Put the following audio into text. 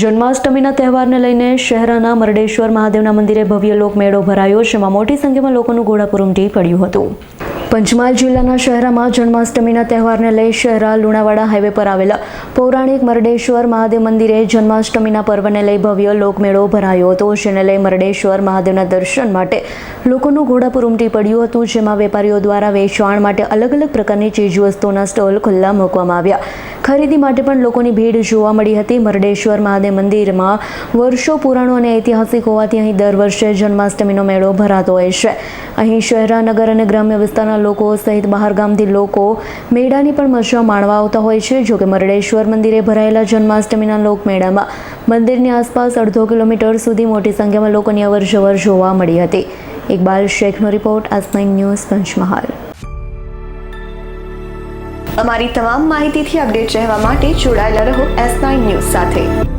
જન્માષ્ટમીના તહેવારને લઈને શહેરના મરડેશ્વર મહાદેવના મંદિરે ભવ્ય લોકમેળો ભરાયો, જેમાં મોટી સંખ્યામાં લોકોનું ઘોડાપુર ઉમટી પડ્યું હતું. પંચમહાલ જિલ્લાના શહેરામાં જન્માષ્ટમીના તહેવારને લઈ શહેરા લુણાવાડા હાઈવે પર આવેલા પૌરાણિક મરડેશ્વર મહાદેવ મંદિરે જન્માષ્ટમીના પર્વને લઈ ભવ્ય લોકમેળો ભરાયો હતો, જેને લઈ મરડેશ્વર મહાદેવના દર્શન માટે લોકોનું ઘોડાપુર ઉમટી પડ્યું હતું, જેમાં વેપારીઓ દ્વારા વેચાણ માટે અલગ અલગ પ્રકારની ચીજવસ્તુઓના સ્ટોલ ખુલ્લા મૂકવામાં આવ્યા. ખરીદી માટે પણ લોકોની ભીડ જોવા મળી હતી. મરડેશ્વર મહાદેવ મંદિરમાં વર્ષો પુરાણું અને ઐતિહાસિક હોવાથી અહીં દર વર્ષે જન્માષ્ટમીનો મેળો ભરાતો હોય છે. અહીં શહેરા, નગર અને ગ્રામ્ય વિસ્તારના લોકો સહિત બહાર ગામથી લોકો મેળાની પણ મજા માણવા આવતા હોય છે. જોકે મરડેશ્વર મંદિરે ભરાયેલા જન્માષ્ટમીના લોકમેળામાં મંદિરની આસપાસ અડધો કિલોમીટર સુધી મોટી સંખ્યામાં લોકોની અવરજવર જોવા મળી હતી. ઇકબાલ શેખનો રિપોર્ટ, આજ9 ન્યૂઝ, પંચમહાલ. અમારી તમામ માહિતીથી અપડેટ રહેવા માટે જોડાયેલા રહો S9 ન્યૂઝ સાથે.